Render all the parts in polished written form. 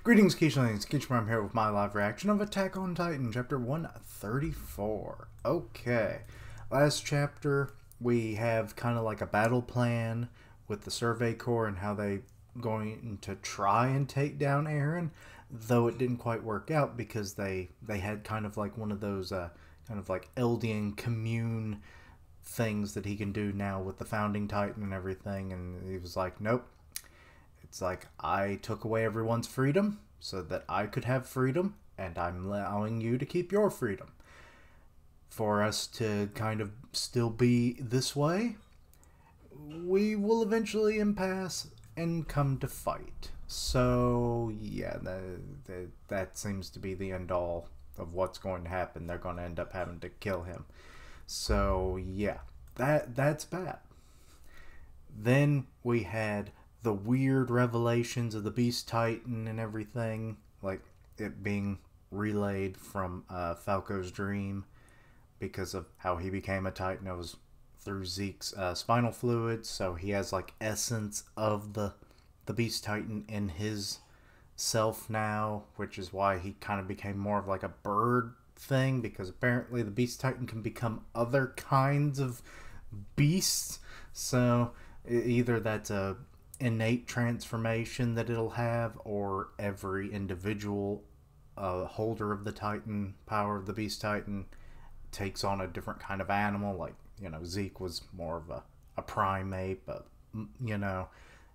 Greetings, Keishlings. Keishlings here with my live reaction of Attack on Titan, chapter 134. Okay, last chapter we have kind of like a battle plan with the Survey Corp and how they going to try and take down Eren, though it didn't quite work out because they had kind of like one of those kind of like Eldian commune things that he can do now with the Founding Titan and everything, and he was like, nope. It's like, I took away everyone's freedom so that I could have freedom, and I'm allowing you to keep your freedom. For us to kind of still be this way, we will eventually impasse and come to fight. So, yeah, that seems to be the end-all of what's going to happen. They're going to end up having to kill him. So, yeah, that's bad. Then we had the weird revelations of the Beast Titan and everything, like it being relayed from Falco's dream because of how he became a Titan. It was through Zeke's spinal fluid, so he has like essence of the Beast Titan in his self now, which is why he kind of became more of like a bird thing, because apparently the Beast Titan can become other kinds of beasts. So either that's a innate transformation that it'll have, or every individual holder of the Titan power of the Beast Titan takes on a different kind of animal. Like, you know, Zeke was more of a primate, but you know,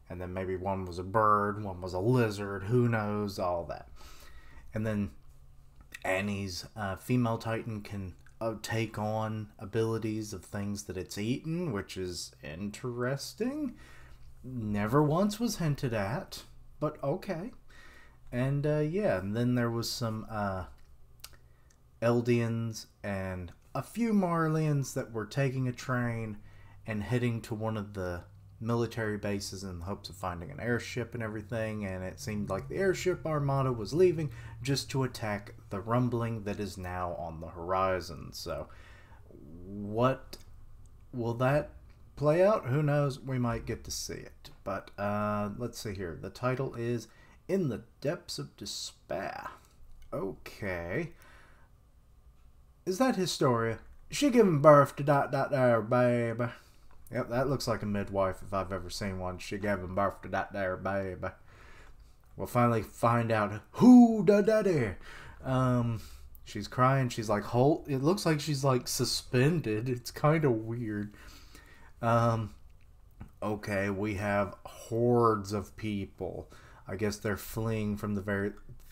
and then maybe one was a bird, one was a lizard, who knows, all that. And then Annie's female Titan can take on abilities of things that it's eaten, which is interesting. Never once was hinted at, but okay. And yeah, and then there was some Eldians and a few Marlians that were taking a train and heading to one of the military bases in the hopes of finding an airship and everything, and it seemed like the airship armada was leaving just to attack the rumbling that is now on the horizon. So what will that play out? Who knows? We might get to see it. But let's see here. The title is In the Depths of Despair. Okay. Is that Historia? She giving birth to that there baby. Yep, that looks like a midwife if I've ever seen one. She giving birth to that there baby. We'll finally find out who da daddy. She's crying. She's like, it looks like she's like suspended. It's kind of weird. Okay, we have hordes of people. I guess they're fleeing from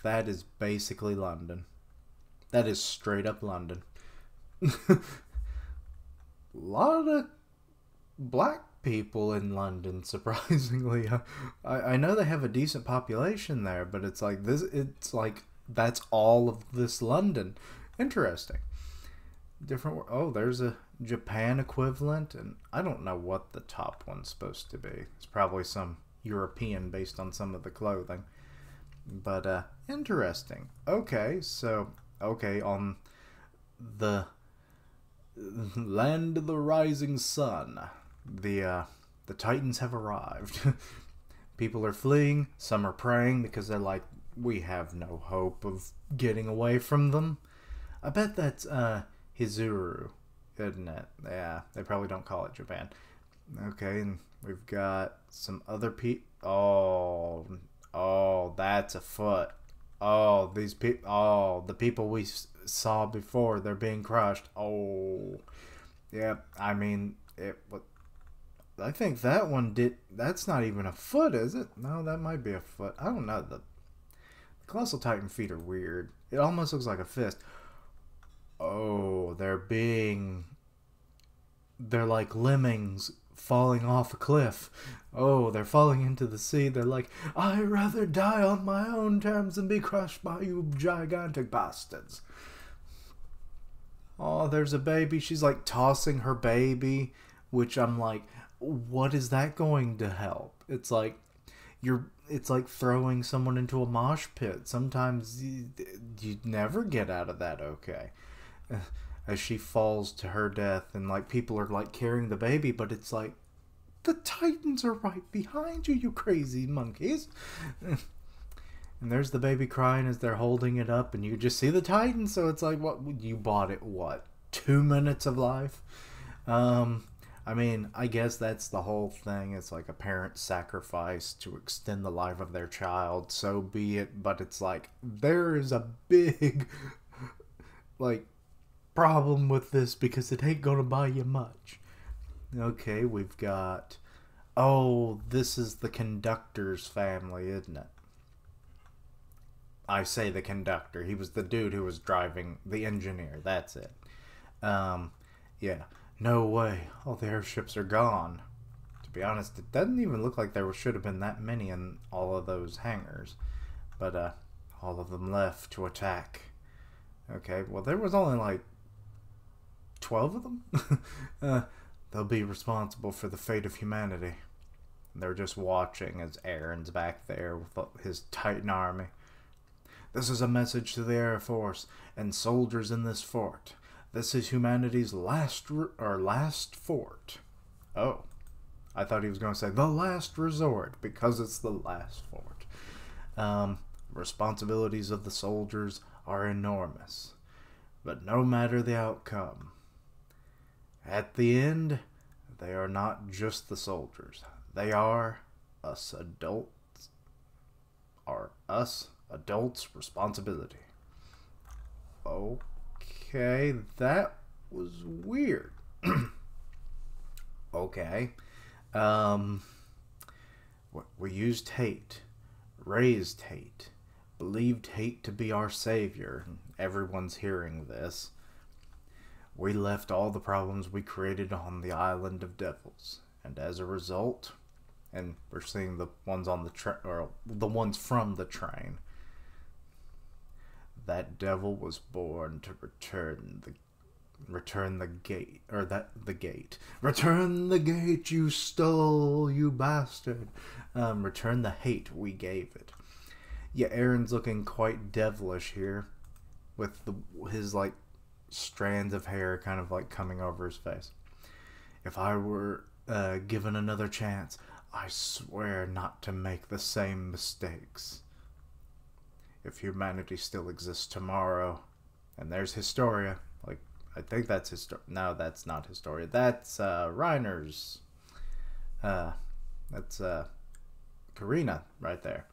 that is basically London. That is straight up London. A lot of black people in London, surprisingly. I know they have a decent population there, but it's like that's all of this London. Interesting. Different. Oh, there's a Japan equivalent, and I don't know what the top one's supposed to be. It's probably some European based on some of the clothing, but interesting. Okay, so on the land of the rising sun, the Titans have arrived. People are fleeing. Some are praying because they're like, we have no hope of getting away from them. I bet that's Hizuru, isn't it? Yeah, they probably don't call it Japan. Okay, and we've got some other people. Oh, that's a foot. Oh, these people. Oh, the people we saw before, they're being crushed. Oh, yeah. I mean, I think that one did. That's not even a foot, is it? No, that might be a foot. I don't know. The Colossal Titan feet are weird. It almost looks like a fist. Oh, they're like lemmings falling off a cliff. Oh, they're falling into the sea. They're like, I'd rather die on my own terms than be crushed by you gigantic bastards. Oh, there's a baby. She's like tossing her baby, which I'm like, what is that going to help? It's like throwing someone into a mosh pit. Sometimes you never get out of that okay. As she falls to her death, and like people are like carrying the baby, but it's like, the Titans are right behind you, you crazy monkeys. And there's the baby crying as they're holding it up, and you just see the Titan. So it's like, what, you bought it, what, 2 minutes of life? I mean, I guess that's the whole thing. It's like a parent's sacrifice to extend the life of their child. So be it. But it's like, there is a big, like, problem with this because it ain't gonna buy you much. Okay, we've got... Oh, this is the conductor's family, isn't it? I say the conductor. He was the dude who was driving, the engineer. That's it. Yeah. No way. All the airships are gone. To be honest, it doesn't even look like there should have been that many in all of those hangars. But, all of them left to attack. Okay, well, there was only, like, 12 of them? They'll be responsible for the fate of humanity. They're just watching as Eren's back there with his Titan army. This is a message to the Air Force and soldiers in this fort. This is humanity's last fort. Oh, I thought he was going to say the last resort because it's the last fort. Responsibilities of the soldiers are enormous, but no matter the outcome, at the end, they are not just the soldiers. They are us adults' responsibility. Okay, that was weird. Okay. We used hate, raised hate, believed hate to be our savior. Everyone's hearing this. We left all the problems we created on the island of devils, and as a result, and we're seeing the ones on the train, or the ones from the train, that devil was born to return the gate, return the gate you stole, you bastard. Return the hate we gave it. Yeah, Eren's looking quite devilish here, with his like strands of hair kind of like coming over his face. If I were given another chance, I swear not to make the same mistakes. If humanity still exists tomorrow, and there's Historia, like, I think that's no, that's not Historia, that's Reiner's, that's Karina right there.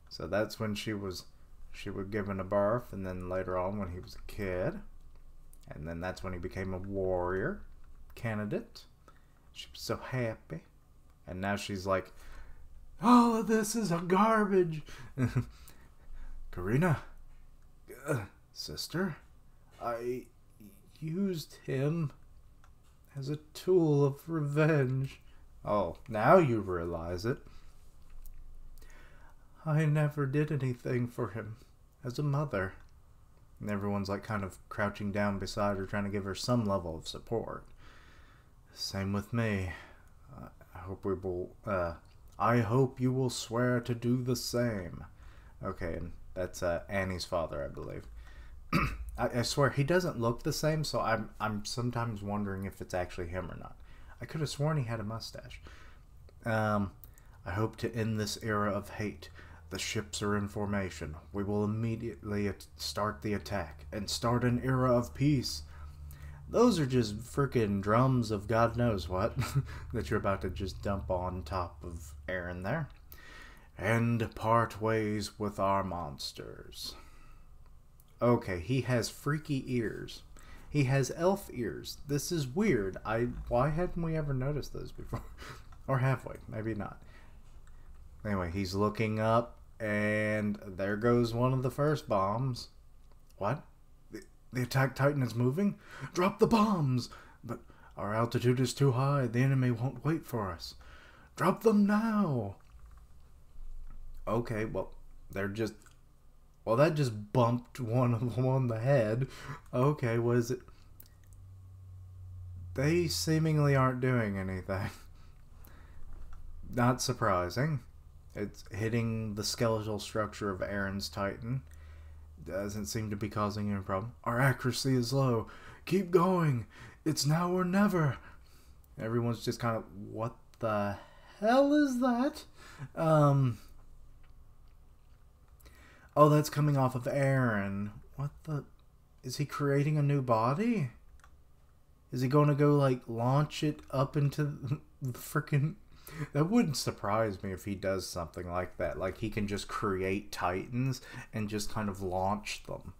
So that's when she was given a birth, and then later on when he was a kid. And then that's when he became a warrior candidate. She was so happy. And now she's like, all of this is a garbage. Karina, sister, I used him as a tool of revenge. Oh, now you realize it. I never did anything for him as a mother. And everyone's like kind of crouching down beside her, trying to give her some level of support. Same with me. I hope you will swear to do the same. Okay, and that's Annie's father, I believe. I swear he doesn't look the same, so I'm sometimes wondering if it's actually him or not. I could have sworn he had a mustache. I hope to end this era of hate. The ships are in formation. We will immediately start the attack and start an era of peace. Those are just freaking drums of God knows what that you're about to just dump on top of Eren there. And part ways with our monsters. Okay, he has freaky ears. He has elf ears. This is weird. Why hadn't we ever noticed those before? Or have we? Maybe not. Anyway, he's looking up, and there goes one of the first bombs. What? The attack titan is moving? Drop the bombs! But our altitude is too high. The enemy won't wait for us. Drop them now! Okay, well, they're just... Well, that just bumped one of them on the head. Okay, what is it? They seemingly aren't doing anything. Not surprising. It's hitting the skeletal structure of Eren's Titan. Doesn't seem to be causing any problem. Our accuracy is low. Keep going. It's now or never. Everyone's just kind of, what the hell is that? Oh, that's coming off of Eren. What the? Is he creating a new body? Is he going to go, like, launch it up into the freaking... That wouldn't surprise me if he does something like that. Like, he can just create titans and just kind of launch them.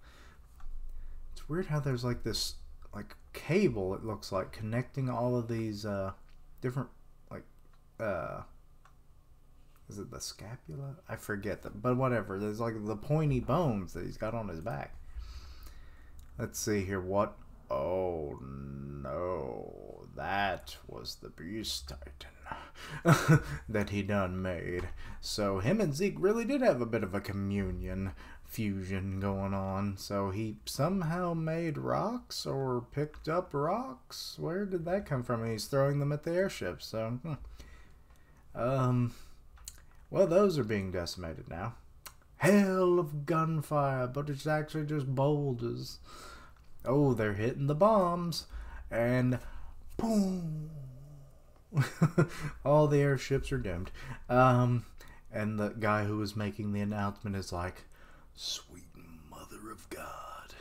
It's weird how there's, like, this, like, cable, it looks like, connecting all of these, different, like, is it the scapula? I forget that, but whatever. There's, like, the pointy bones that he's got on his back. Let's see here, what... Oh, no. That was the Beast Titan that he done made. So him and Zeke really did have a bit of a communion fusion going on. So he somehow made rocks or picked up rocks? Where did that come from? He's throwing them at the airship, so... Well, those are being decimated now. Hell of gunfire, but it's actually just boulders. Oh, they're hitting the bombs. And boom. All the airships are doomed. And the guy who was making the announcement is like, sweet mother of God,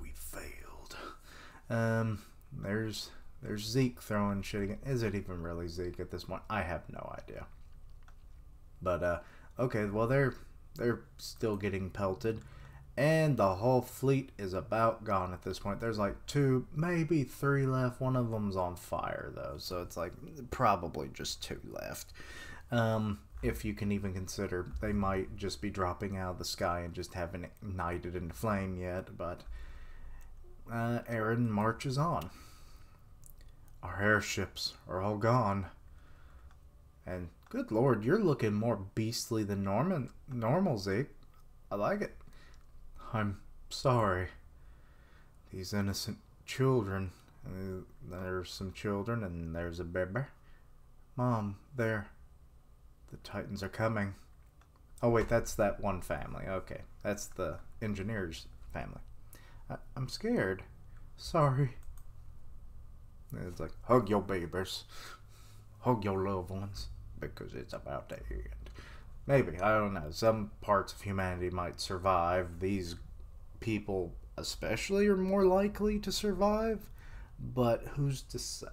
we failed. There's Zeke throwing shit again. Is it even really Zeke at this point? I have no idea. But, okay, well, they're still getting pelted. And the whole fleet is about gone at this point. There's like 2, maybe 3 left. One of them's on fire, though. So it's like probably just 2 left. If you can even consider. They might just be dropping out of the sky and just haven't ignited into flame yet. But Eren marches on. Our airships are all gone. And good lord, you're looking more beastly than normal, Zeke. I like it. I'm sorry. These innocent children. There's some children and there's a baby. Mom, there. The Titans are coming. Oh wait, that's that one family. Okay, that's the engineer's family. I'm scared. Sorry. It's like, hug your babies. Hug your loved ones. Because it's about to end. Maybe, I don't know. Some parts of humanity might survive. These people especially are more likely to survive. But who's to say?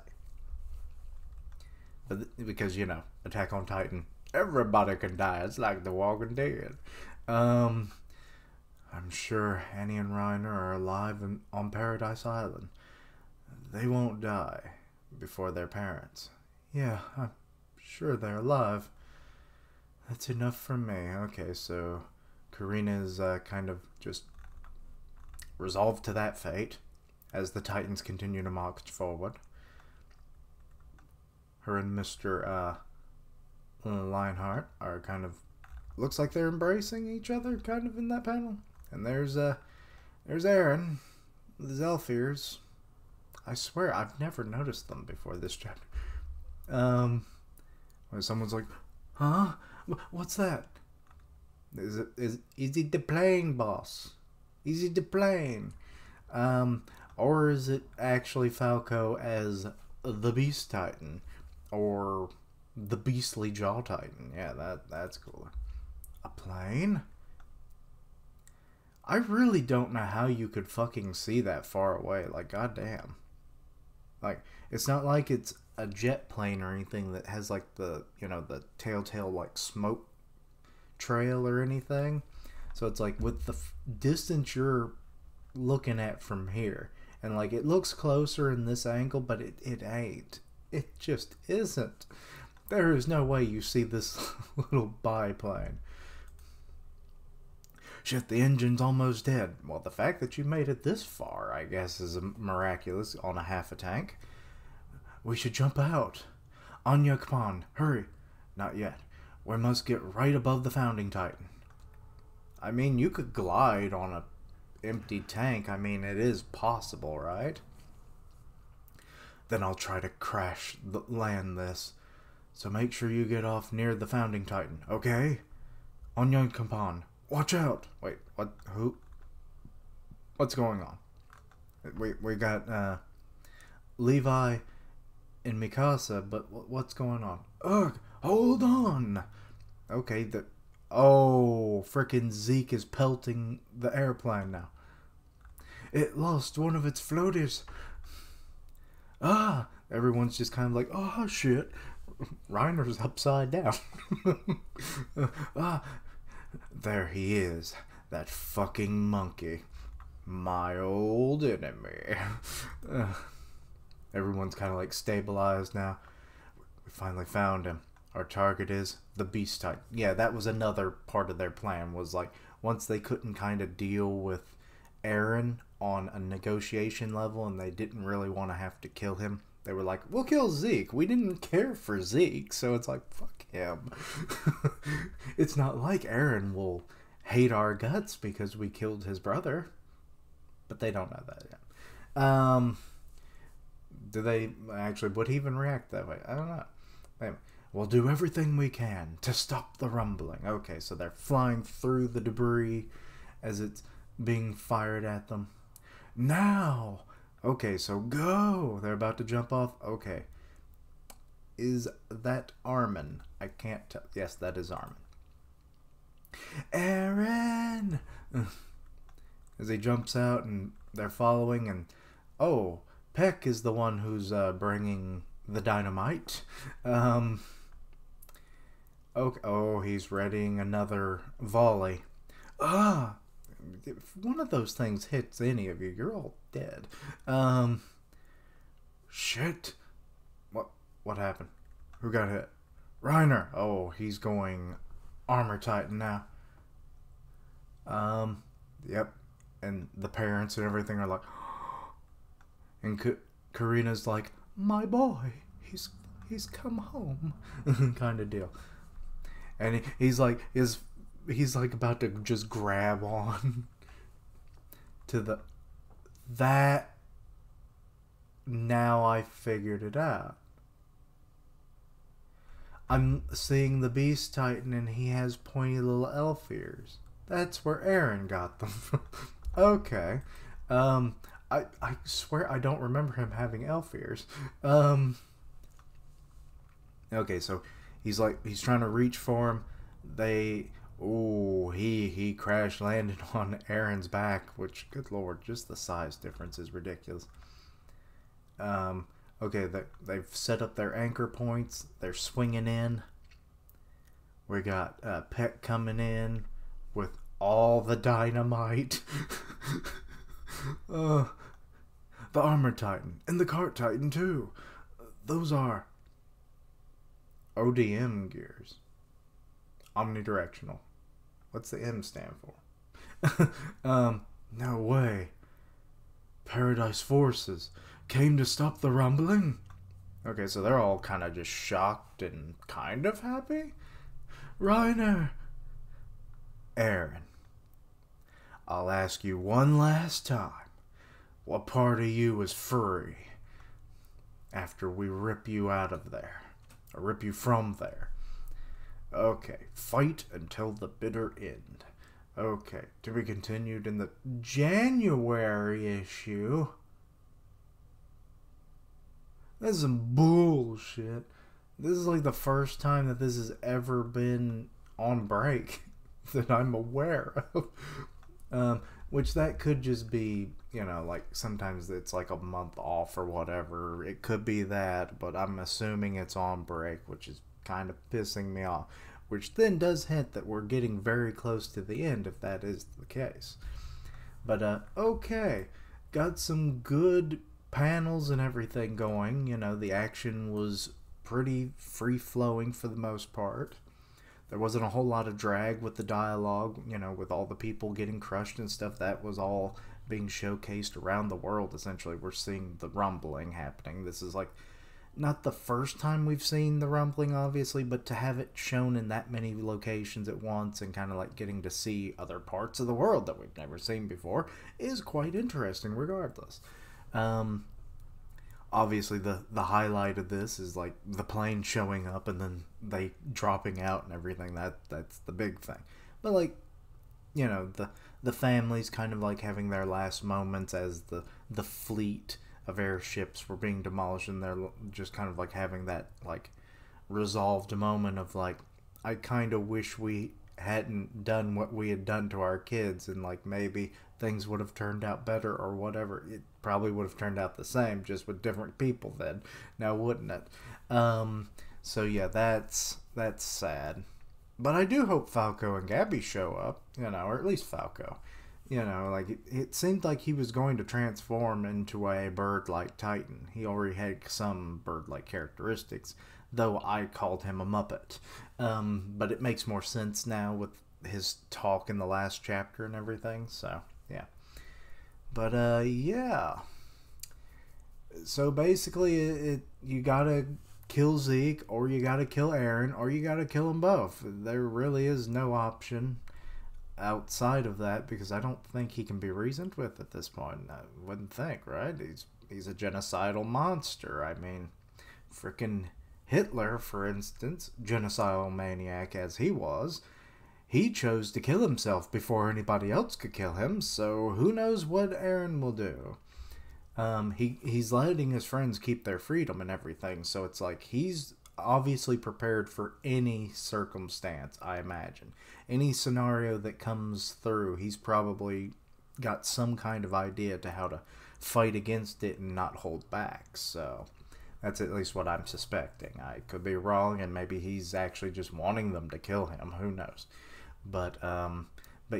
Because, you know, Attack on Titan, everybody can die. It's like The Walking Dead. I'm sure Annie and Reiner are alive on Paradise Island. They won't die before their parents. Yeah, I'm sure they're alive. That's enough for me. Okay, so Karina's kind of just resolved to that fate as the Titans continue to march forward. Her and Mr. Lionheart are kind of, looks like they're embracing each other kind of in that panel. And there's Eren, the Zelfirs. I swear I've never noticed them before this chapter. When someone's like, huh? What's that? Is it the plane, boss? Is it the plane? Or is it actually Falco as the Beast Titan? Or the Beastly Jaw Titan? Yeah, that's cooler. A plane? I really don't know how you could fucking see that far away. Like, goddamn. Like, it's not like it's a jet plane or anything that has like the, you know, the telltale like smoke trail or anything. So it's like with the distance you're looking at from here, and like it looks closer in this angle, but it ain't. It just isn't. There is no way you see this little biplane. Shit, the engine's almost dead. Well, the fact that you made it this far, I guess, is miraculous on a half a tank. We should jump out. Anya, come on, hurry. Not yet. We must get right above the founding titan. I mean, you could glide on a empty tank. I mean, it is possible, right? Then I'll try to land this. So make sure you get off near the founding titan, okay? Anya, come on. Watch out! Wait, what? Who? What's going on? We got Levi and Mikasa, but what's going on? Ugh! Hold on! Okay, oh, frickin' Zeke is pelting the airplane now. It lost one of its floaters. Ah! Everyone's just kind of like, oh shit. Reiner's upside down. Ah! There he is. That fucking monkey. My old enemy. Everyone's kind of like stabilized now. We finally found him. Our target is the Beast Titan. Yeah, that was another part of their plan, was like, once they couldn't kind of deal with Eren on a negotiation level and they didn't really want to have to kill him, they were like, we'll kill Zeke. We didn't care for Zeke, so it's like, fuck him. It's not like Eren will hate our guts because we killed his brother. But they don't know that yet. Do they actually, would he even react that way? I don't know. Anyway, we'll do everything we can to stop the rumbling. Okay, so they're flying through the debris as it's being fired at them. Now! Okay, so go! They're about to jump off. Okay. Is that Armin? I can't tell. Yes, that is Armin. Eren! As he jumps out and they're following, and oh, Peck is the one who's bringing the dynamite. Okay, oh, he's readying another volley. Ah! If one of those things hits any of you, you're all dead. Shit. What happened? Who got hit? Reiner. Oh, he's going Armor Titan now. Yep. And the parents and everything are like, and Karina's like, my boy, he's come home, kind of deal. And he's like about to just grab on to that. Now I figured it out. I'm seeing the Beast Titan and he has pointy little elf ears. That's where Eren got them from. Okay. I swear I don't remember him having elf ears. Okay, so he's trying to reach for him. He crash landed on Eren's back, which, good lord, just the size difference is ridiculous. Okay, they've set up their anchor points. They're swinging in. We got Peck coming in with all the dynamite. The Armor Titan and the Cart Titan too. Those are ODM gears. Omnidirectional. What's the M stand for? No way. Paradise Forces came to stop the rumbling? Okay, so they're all kind of just shocked and kind of happy? Reiner! Eren, I'll ask you one last time. What part of you is free after we rip you out of there? Or rip you from there? Okay, fight until the bitter end. Okay, to be continued in the January issue. That's some bullshit. This is like the first time that this has ever been on break that I'm aware of. Which that could just be, you know, like sometimes it's like a month off or whatever. It could be that, but I'm assuming it's on break, which is kind of pissing me off. Which then does hint that we're getting very close to the end if that is the case. But, okay. Got some good panels and everything going. You know, the action was pretty free-flowing for the most part. There wasn't a whole lot of drag with the dialogue, you know, with all the people getting crushed and stuff. That was all being showcased around the world, essentially. We're seeing the rumbling happening. This is like not the first time we've seen the rumbling, obviously, but to have it shown in that many locations at once and kind of like getting to see other parts of the world that we've never seen before is quite interesting regardless. Obviously the highlight of this is like the plane showing up and then they dropping out and everything. That's the big thing. But like, you know, the families kind of like having their last moments as the fleet of airships were being demolished, and they're just kind of like having that like resolved moment of like, I kind of wish we hadn't done what we had done to our kids, and like maybe things would have turned out better or whatever. It probably would have turned out the same, just with different people then, now wouldn't it? So yeah, that's sad. But I do hope Falco and Gabby show up, or at least Falco. Like it seemed like he was going to transform into a bird-like titan. He already had some bird-like characteristics, though I called him a Muppet. But it makes more sense now with his talk in the last chapter and everything, so yeah. But yeah. So basically, you gotta kill Zeke, or you gotta kill Eren, or you gotta kill them both. There really is no option outside of that, because I don't think he can be reasoned with at this point. I wouldn't think, right? He's a genocidal monster. I mean, frickin' Hitler, for instance, genocidal maniac as he was, he chose to kill himself before anybody else could kill him, so who knows what Eren will do. He's letting his friends keep their freedom and everything, so it's like he's obviously prepared for any circumstance, I imagine. Any scenario that comes through, he's probably got some kind of idea to how to fight against it and not hold back, so that's at least what I'm suspecting. I could be wrong, and maybe he's actually just wanting them to kill him, who knows. But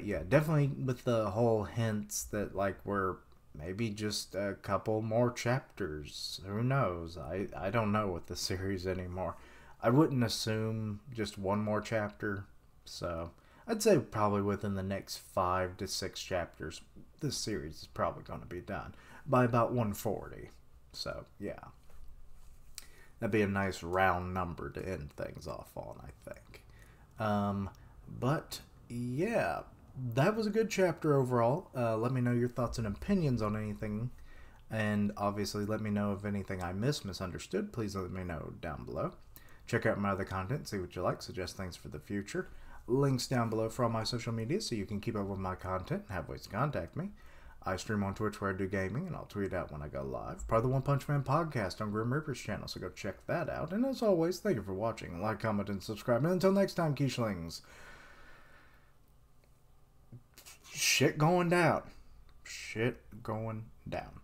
yeah, definitely with the whole hints that, like, we're maybe just a couple more chapters. Who knows? I don't know with the series anymore. I wouldn't assume just one more chapter. So I'd say probably within the next 5 to 6 chapters, this series is probably going to be done by about 140. So yeah, that'd be a nice round number to end things off on, I think. But yeah, that was a good chapter overall. Let me know your thoughts and opinions on anything, and obviously let me know if anything I misunderstood. Please let me know down below. Check out my other content, see what you like, suggest things for the future. Links down below for all my social media so you can keep up with my content and have ways to contact me. I stream on Twitch where I do gaming, and I'll tweet out when I go live. Part of the One Punch Man podcast on Grim Reaper's channel, so go check that out. And as always, thank you for watching. Like, comment, and subscribe. And until next time, Quiche-lings, shit going down. Shit going down.